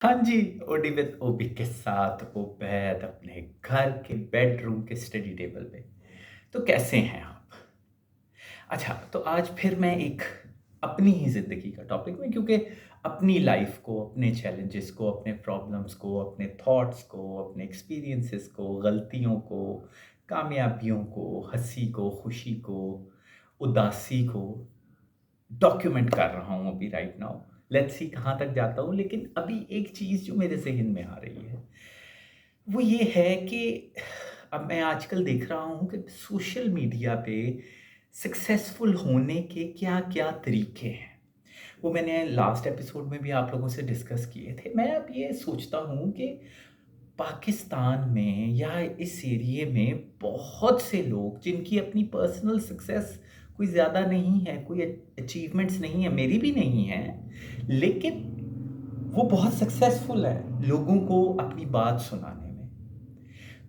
हाँ जी, OD with ओबी के साथ उबैद अपने घर के बेडरूम के स्टडी टेबल पे। तो कैसे हैं आप? अच्छा, तो आज फिर मैं एक अपनी ही ज़िंदगी का टॉपिक में, क्योंकि अपनी लाइफ़ को, अपने चैलेंजेस को, अपने प्रॉब्लम्स को, अपने थॉट्स को, अपने एक्सपीरियंसेस को, गलतियों को, कामयाबियों को, हँसी को, खुशी को, उदासी को डॉक्यूमेंट कर रहा हूँ अभी राइट नाउ। लेट्स सी कहाँ तक जाता हूँ, लेकिन अभी एक चीज़ जो मेरे ज़हन में आ रही है, वो ये है कि अब मैं आजकल देख रहा हूँ कि सोशल मीडिया पे सक्सेसफुल होने के क्या-क्या तरीके हैं। वो मैंने लास्ट एपिसोड में भी आप लोगों से डिस्कस किए थे। मैं अब ये सोचता हूँ कि पाकिस्तान में या इस एरिये में बहुत से लोग जिनकी अपनी पर्सनल सक्सेस कोई ज़्यादा नहीं है, कोई अचीवमेंट्स नहीं है, मेरी भी नहीं है, लेकिन वो बहुत सक्सेसफुल है लोगों को अपनी बात सुनाने में।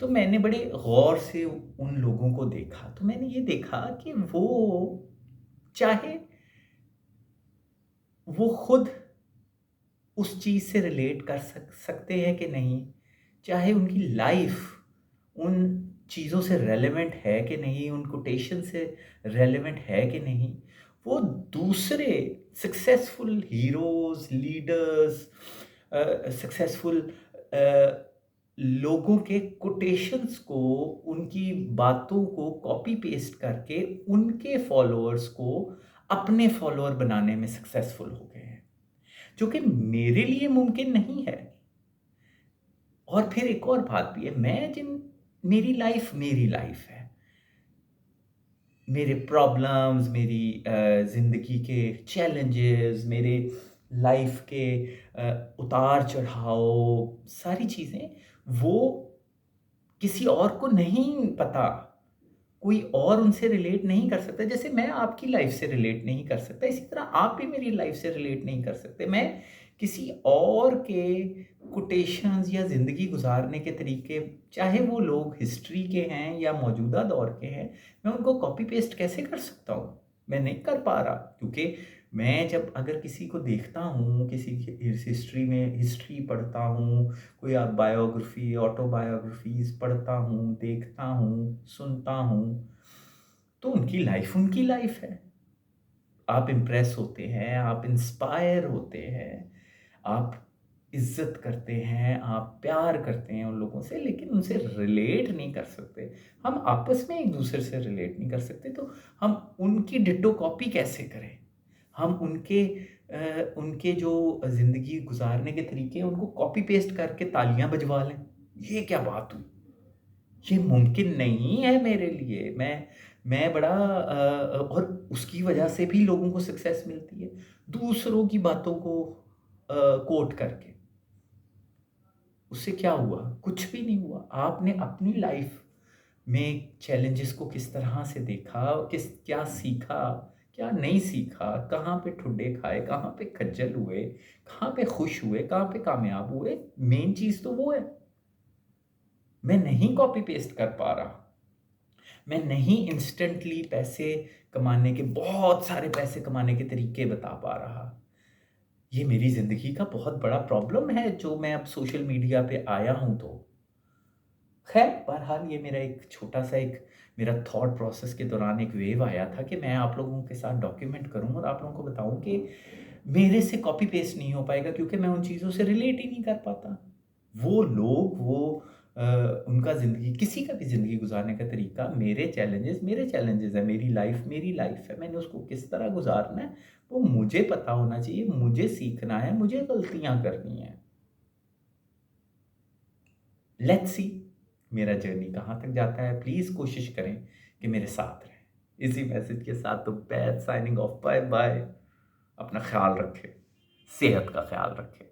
तो मैंने बड़े गौर से उन लोगों को देखा, तो मैंने ये देखा कि चाहे वो खुद उस चीज़ से रिलेट कर सकते हैं कि नहीं, चाहे उनकी लाइफ़ उन चीज़ों से रेलेवेंट है कि नहीं, उन कोटेशन से रेलेवेंट है कि नहीं, वो दूसरे सक्सेसफुल हीरोज़, लीडर्स सक्सेसफुल अ, लोगों के कोटेशंस को, उनकी बातों को कॉपी पेस्ट करके उनके फॉलोअर्स को अपने फॉलोअर बनाने में सक्सेसफुल हो गए हैं। जो कि मेरे लिए मुमकिन नहीं है। और फिर एक और बात भी है, मैं जिन मेरी लाइफ़ है। मेरे प्रॉब्लम्स, मेरी ज़िंदगी के चैलेंजेस, मेरे लाइफ़ के उतार-चढ़ाव, सारी चीज़ें वो किसी और को नहीं पता। कोई और उनसे रिलेट नहीं कर सकता, जैसे मैं आपकी लाइफ से रिलेट नहीं कर सकता, इसी तरह आप भी मेरी लाइफ से रिलेट नहीं कर सकते। मैं किसी और के कोटेशंस या ज़िंदगी गुज़ारने के तरीके, चाहे वो लोग हिस्ट्री के हैं या मौजूदा दौर के हैं, मैं उनको कॉपी पेस्ट कैसे कर सकता हूँ? मैं नहीं कर पा रहा, क्योंकि मैं जब अगर किसी को देखता हूँ, किसी की हिस्ट्री पढ़ता हूँ, कोई बायोग्राफ़ी, ऑटोबायोग्राफ़ीज़ पढ़ता हूँ, देखता हूँ, सुनता हूँ, तो उनकी लाइफ़ है। आप इम्प्रेस होते हैं, आप इंस्पायर होते हैं, आप इज़्ज़त करते हैं, आप प्यार करते हैं उन लोगों से, लेकिन उनसे रिलेट नहीं कर सकते। हम आपस में एक-दूसरे से रिलेट नहीं कर सकते, तो हम उनकी डिट्टो कॉपी कैसे करें? हम उनके जो ज़िंदगी गुज़ारने के तरीके हैं, उनको कॉपी पेस्ट करके तालियाँ बजवा लें। ये क्या बात हुई? ये मुमकिन नहीं है मेरे लिए। मैं बड़ा और उसकी वजह से भी लोगों को सक्सेस मिलती है, दूसरों की बातों को कोट करके। उससे क्या हुआ? कुछ भी नहीं हुआ। आपने अपनी लाइफ़ में चैलेंजेस को किस तरह से देखा, क्या सीखा, क्या नहीं सीखा, कहाँ पे ठुड्डे खाए, कहाँ पे खज्जल हुए, कहाँ पे खुश हुए, कहाँ पे कामयाब हुए, मेन चीज़ तो वो है। मैं नहीं कॉपी पेस्ट कर पा रहा। मैं नहीं इंस्टेंटली पैसे कमाने के, बहुत सारे पैसे कमाने के तरीके बता पा रहा। ये मेरी ज़िंदगी का बहुत बड़ा प्रॉब्लम है जो मैं अब सोशल मीडिया पे आया हूँ तो। ख़ैर बहरहाल ये मेरा एक छोटा-सा एक मेरा थॉट प्रोसेस के दौरान एक वेव आया था कि मैं आप लोगों के साथ डॉक्यूमेंट करूँ और आप लोगों को बताऊँ कि मेरे से कॉपी पेस्ट नहीं हो पाएगा, क्योंकि मैं उन चीज़ों से रिलेट ही नहीं कर पाता। वो लोग अ, उनका ज़िंदगी, किसी का भी ज़िंदगी गुज़ारने का तरीका, मेरे चैलेंजेज़ हैं, मेरी लाइफ़ है। मैंने उसको किस तरह गुज़ारना है, वो मुझे पता होना चाहिए, मुझे सीखना है, मुझे गलतियाँ करनी हैं। लेट्स सी मेरा जर्नी कहाँ तक जाता है। प्लीज़ कोशिश करें कि मेरे साथ रहें। इसी मैसेज के साथ तो bad signing off, bye bye. अपना ख़्याल रखें, सेहत का ख़्याल रखें।